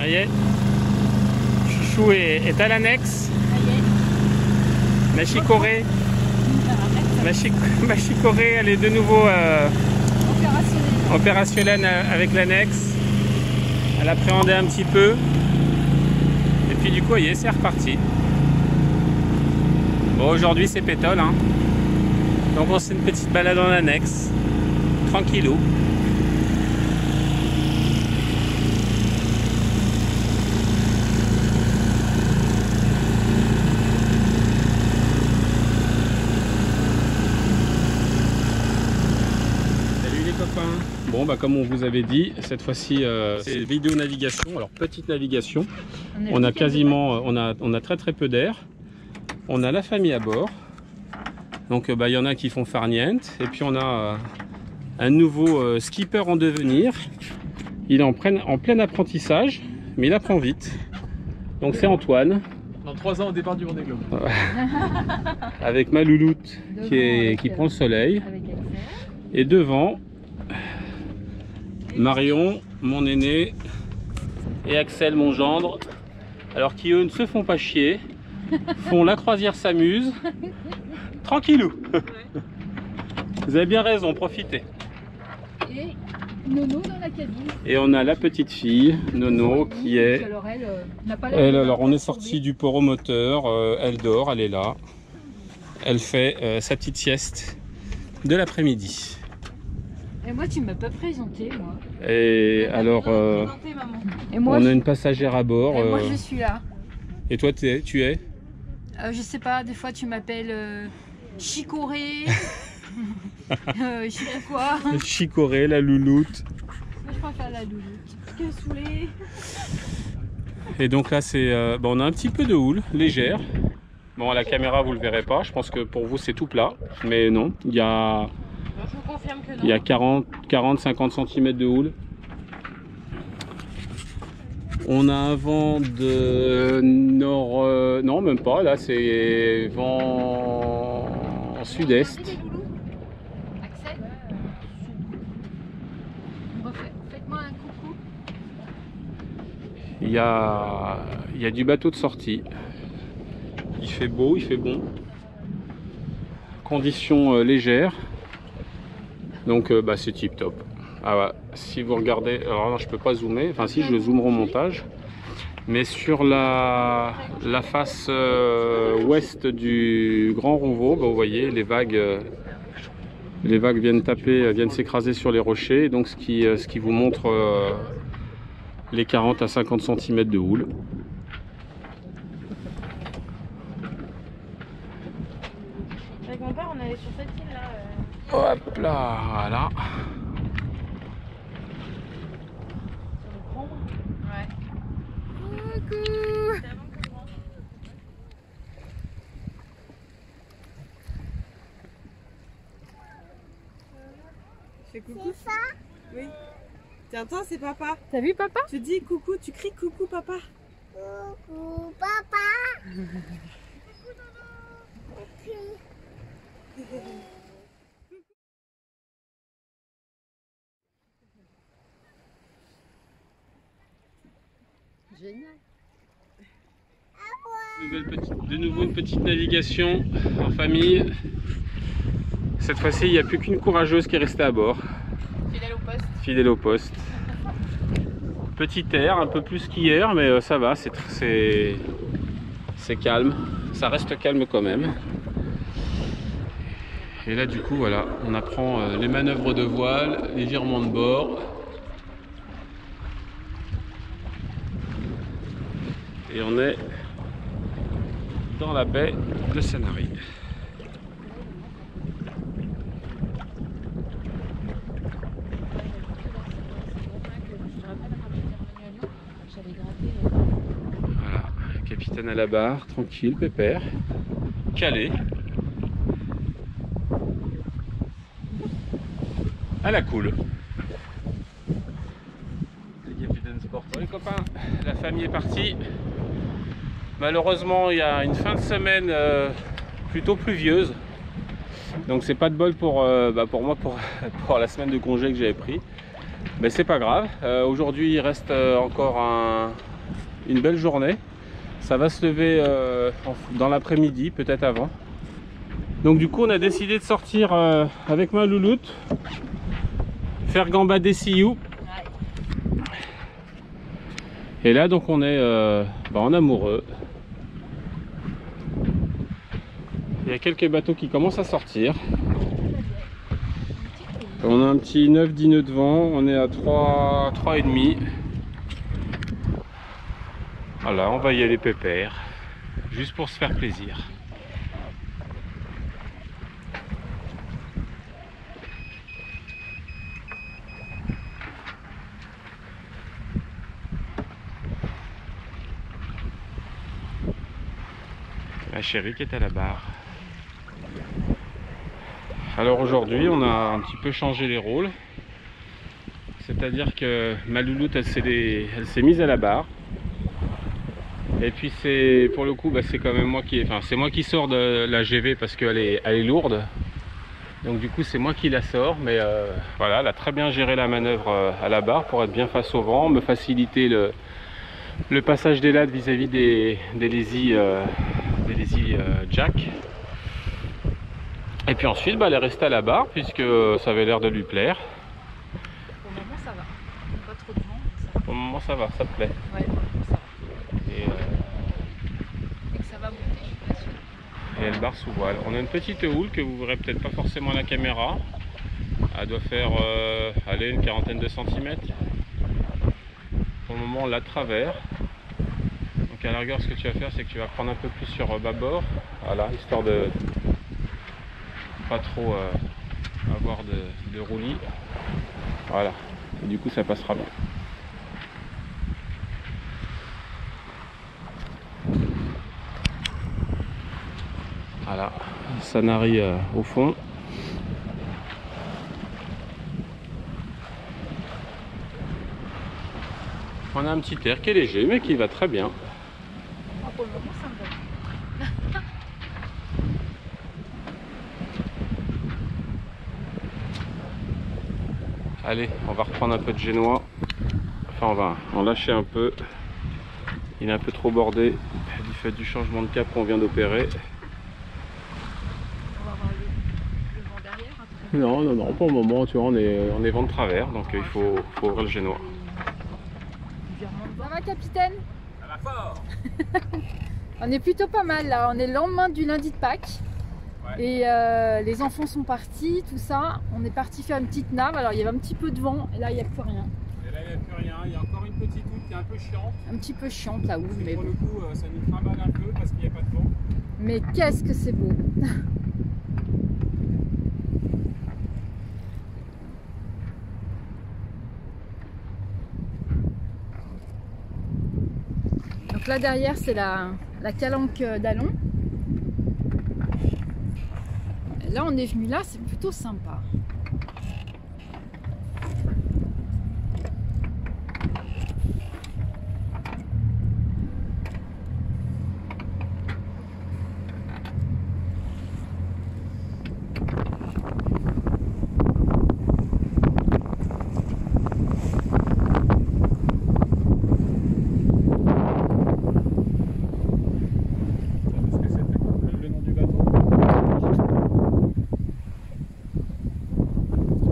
Ça y est. Chouchou est à l'annexe. Machicoré. Machicoré, elle est de nouveau opérationnelle avec l'annexe. Elle appréhendait un petit peu. Et puis du coup, ça y est, c'est reparti. Bon, aujourd'hui c'est pétole, hein. Donc on se fait une petite balade en annexe. Tranquillou. Bon, bah, comme on vous avait dit, cette fois-ci c'est vidéo navigation. Alors petite navigation, on a quasiment, on a très peu d'air. On a la famille à bord, donc bah, y en a qui font farniente, et puis on a un nouveau skipper en devenir. Il est en plein apprentissage, mais il apprend vite. Donc c'est Antoine. Dans 3 ans au départ du Vendée Globe. Avec ma louloute qui prend le soleil. Et devant, Marion, mon aîné, et Axel, mon gendre, alors qui eux ne se font pas chier, font la croisière s'amuse, tranquillou. Vous avez bien raison, profitez. Et Nono dans la cabine. Et on a la petite fille, Nono, qui est... Alors on est sorti du port au moteur, elle dort, elle est là. Elle fait sa petite sieste de l'après-midi. Et moi, tu m'as pas présenté, moi. Et alors, Et moi, on a une passagère à bord. Et moi, je suis là. Et toi, tu es je sais pas, des fois, tu m'appelles Chicoré. Je sais pas quoi. Chicoré, la louloute. Moi, je préfère la louloute. Parce qu'elle est saoulée. Et donc là, c'est, on a un petit peu de houle, légère. Bon, à la caméra, vous le verrez pas. Je pense que pour vous, c'est tout plat. Mais non, il y a... Je vous confirme que non. Il y a 40-50 cm de houle. On a un vent de nord... non, même pas. Là, c'est vent sud-est. Axel, faites-moi un coucou. Il y a du bateau de sortie. Il fait beau, il fait bon. Conditions légères. Donc bah, c'est tip top. Ah, ouais. Si vous regardez, alors non, je peux pas zoomer, enfin si, je le zoomerai au montage, mais sur la face ouest du Grand Rouvreau, bah, vous voyez les vagues viennent taper, viennent s'écraser sur les rochers, donc ce qui vous montre les 40 à 50 cm de houle. Avec mon père, on allait sur cette île là. Hop là, voilà. Ouais. Coucou. Fais coucou. C'est ça? Oui. Tiens, toi, c'est papa. T'as vu papa? Tu dis coucou, tu cries coucou papa. Coucou papa. Génial. De nouveau une petite navigation en famille. Cette fois-ci, il n'y a plus qu'une courageuse qui est restée à bord. Fidèle au poste. Fidèle au poste. Petit air, un peu plus qu'hier, mais ça va, c'est calme. Ça reste calme quand même. Et là, du coup, voilà, on apprend les manœuvres de voile, les virements de bord. Et on est dans la baie de Sanary. Voilà, capitaine à la barre, tranquille, pépère, calé. À la cool. Les capitaines sport. Bon, les copains, la famille est partie. Malheureusement, il y a une fin de semaine plutôt pluvieuse. Donc c'est pas de bol pour moi pour la semaine de congé que j'avais pris. Mais c'est pas grave. Aujourd'hui il reste encore une belle journée. Ça va se lever dans l'après-midi, peut-être avant. Donc du coup on a décidé de sortir avec ma louloute, faire gambader Sioux. Et là donc on est en amoureux. Il y a quelques bateaux qui commencent à sortir. On a un petit 9-10 nœuds de vent, on est à 3,5. Voilà, on va y aller pépère, juste pour se faire plaisir. La chérie qui est à la barre. Alors aujourd'hui on a un petit peu changé les rôles. C'est-à-dire que ma louloute elle s'est mise à la barre. Et puis c'est pour le coup c'est quand même moi qui sors de la GV parce qu'elle est lourde. Donc du coup c'est moi qui la sors. Mais voilà, elle a très bien géré la manœuvre à la barre pour être bien face au vent, me faciliter le passage des lattes vis-à-vis des lazy jack. Et puis ensuite elle est restée à la barre puisque ça avait l'air de lui plaire. Pour le moment ça va, pas trop de vent. Pour le moment ça va, ça te plaît. Ouais, pour le moment ça va. Et que ça va monter, je suis pas sûre. et elle barre sous voile. On a une petite houle que vous verrez peut-être pas forcément à la caméra. Elle doit faire une quarantaine de centimètres. Pour le moment on l'a de travers. Donc à la rigueur ce que tu vas faire c'est que tu vas prendre un peu plus sur bâbord. Voilà, histoire de pas trop avoir de roulis. Voilà, et du coup ça passera bien. Voilà, Sanary au fond. On a un petit air qui est léger mais qui va très bien. Ah, pour le moment ça me va. Allez, on va reprendre un peu de génois. Enfin, on va en lâcher un peu. Il est un peu trop bordé du fait du changement de cap qu'on vient d'opérer. On va avoir le vent derrière après. Non, pour le moment, tu vois, on est vent de travers, donc il faut ouvrir le génois. Ça va, capitaine? Ça va fort. On est plutôt pas mal là, on est le lendemain du lundi de Pâques. Ouais. Et les enfants sont partis, tout ça. On est parti faire une petite nave, alors il y avait un petit peu de vent et là il n'y a plus rien. Et là il n'y a plus rien, il y a encore une petite houle qui est un peu chiante. Un petit peu chiante là, oui, mais Pour bon. le coup ça nous trimballe un peu parce qu'il n'y a pas de vent. Mais qu'est-ce que c'est beau! Donc là derrière c'est la calanque d'Allon. Là on est venu là, c'est plutôt sympa. Parce que c'était le nom du bateau.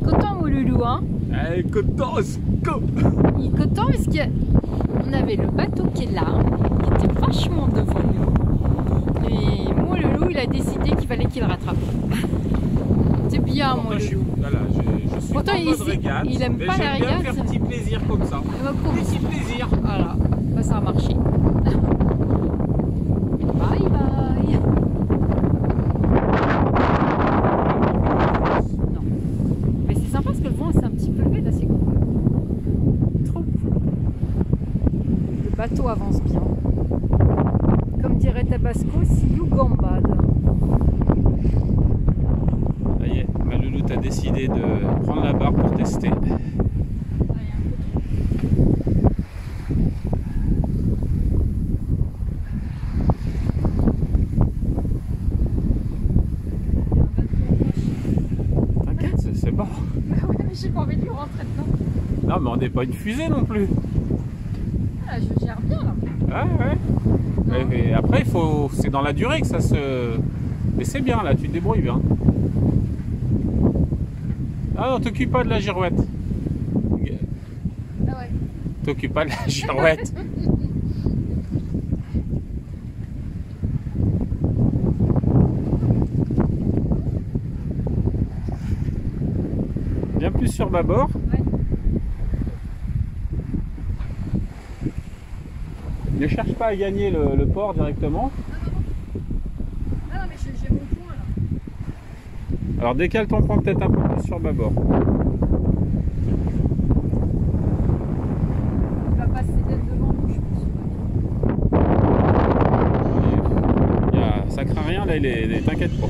Content mon loulou, hein? Allez, content, go! Il est content parce qu'on avait le bateau qui est là, qui était vachement devant nous. Et mon loulou, il a décidé qu'il fallait qu'il le rattrape. C'est bien mon loulou. Voilà, je suis Pourtant, en mode régate, il aime mais pas la j'aime bien régate. faire petit plaisir comme ça. Petit plaisir. Voilà, bah, ça a marché. Bye bye. Non. Mais c'est sympa parce que le vent s'est un petit peu levé là, c'est cool. Trop cool. Le bateau avance bien. Comme dirait Tabasco, si you gambade. Ça y est, ma louloute a décidé de prendre la barre pour tester. T'inquiète, c'est bon. Bah ouais, mais j'ai pas envie de lui rentrer dedans. Non mais on n'est pas une fusée non plus. Ah, je gère bien là. Ah ouais. Et après, c'est dans la durée que ça se... Mais c'est bien là, tu te débrouilles bien. Ah non, t'occupe pas de la girouette. Ah ouais. T'occupe pas de la girouette. Bien plus sur bâbord. Ouais. Ne cherche pas à gagner le port directement. Ah non, mais j'ai mon point là. Alors décale ton point peut-être un peu plus sur bâbord. Il va passer d'être devant nous, je pense. Ça craint rien là, t'inquiète pas.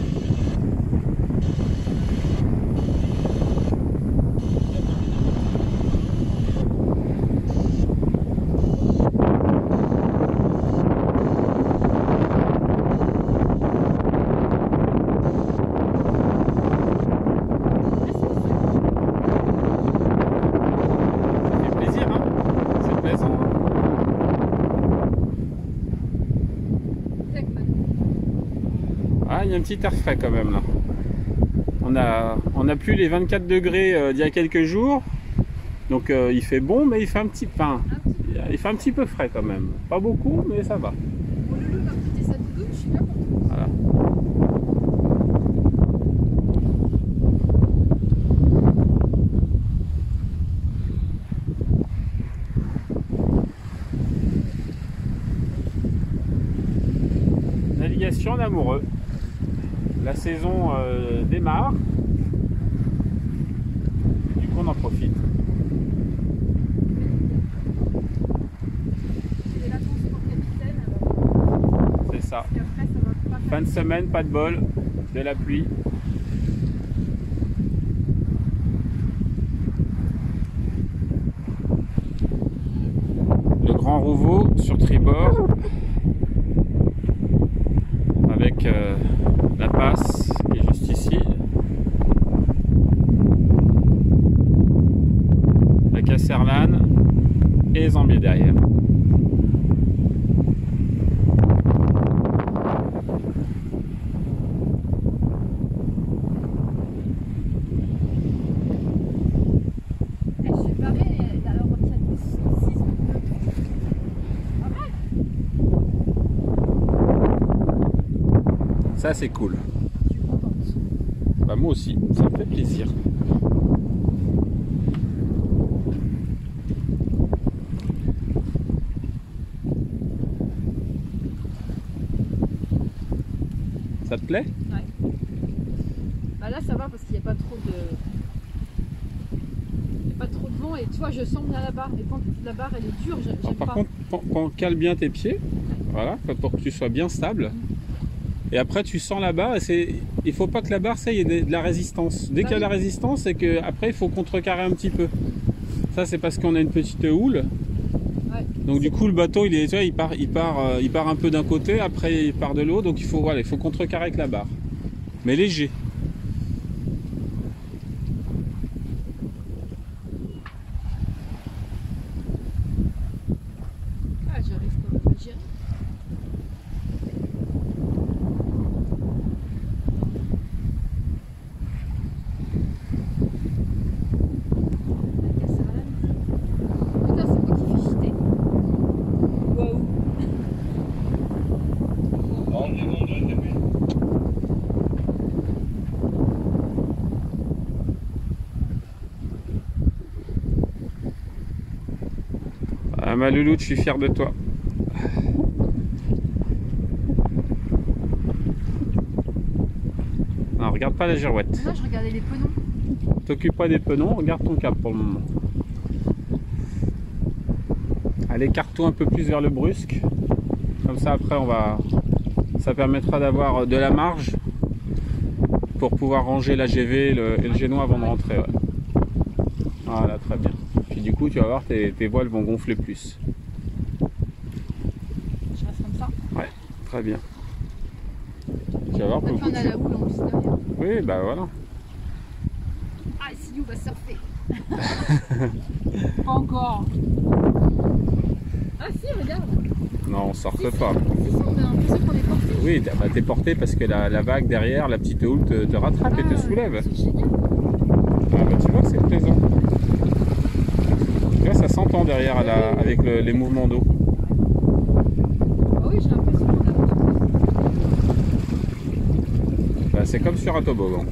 Ah, il y a un petit air frais quand même là. On a plus les 24 degrés d'il y a quelques jours. Donc il fait bon, mais il fait un petit peu frais quand même. Pas beaucoup, mais ça va. Mon loulou va quitter sa doudoune, je suis là pour toi. Voilà. Navigation en amoureux. La saison démarre. Du coup, on en profite. C'est la transport capitaine. C'est ça. Et après, ça va pas Fin de semaine, pas de bol, de la pluie. Le grand Rouveau sur tribord. Avec la passe qui est juste ici. La Casserlane et les Zambiers derrière. Je suis barrée, alors on tient 6 pas mal. Ça c'est cool. Je suis contente. Bah, moi aussi, ça me fait plaisir. Ça te plaît? Ouais. Bah là ça va parce qu'il n'y a pas trop de... Il n'y a pas trop de vent et tu vois je sens bien la barre. Et quand la barre elle est dure, j'aime Par pas. contre, cale bien tes pieds. Voilà, pour que tu sois bien stable. Et après tu sens la barre et il faut pas que la barre, ça y ait de la résistance. Dès qu'il y a de la résistance, c'est que après il faut contrecarrer un petit peu. Ça c'est parce qu'on a une petite houle. Ouais. Donc du coup le bateau il part un peu d'un côté, après il part de l'autre, donc il faut contrecarrer avec la barre. Mais léger. Ah j'arrive quand même à gérer. Putain, c'est moi qui fais chiter. Waouh. Ah ma louloute, je suis fier de toi. Non, regarde pas la girouette. Moi je regardais les penons. T'occupe pas des penons, regarde ton cap pour le moment. Allez, écarte-toi un peu plus vers le brusque. Comme ça après ça permettra d'avoir de la marge pour pouvoir ranger la GV et le génois avant de rentrer. Ouais. Voilà, très bien. Puis du coup tu vas voir tes voiles vont gonfler plus. Je reste comme ça. Ouais, très bien. Tu vas voir pour le coup. On a la houle en plus derrière. Oui, bah voilà. Ah, Siou va surfer. Pas encore. Ah si, regarde. Non, on surfe pas. Si, si, on a l'impression qu'on est porté. Oui, bah, t'es porté parce que la vague derrière, la petite houle te rattrape et te soulève. C'est génial. Ah bah tu vois que c'est plaisant. Tu vois, ça s'entend derrière avec les mouvements d'eau. Ah oui, j'ai l'impression qu'on a. Bah, c'est comme sur un toboggan.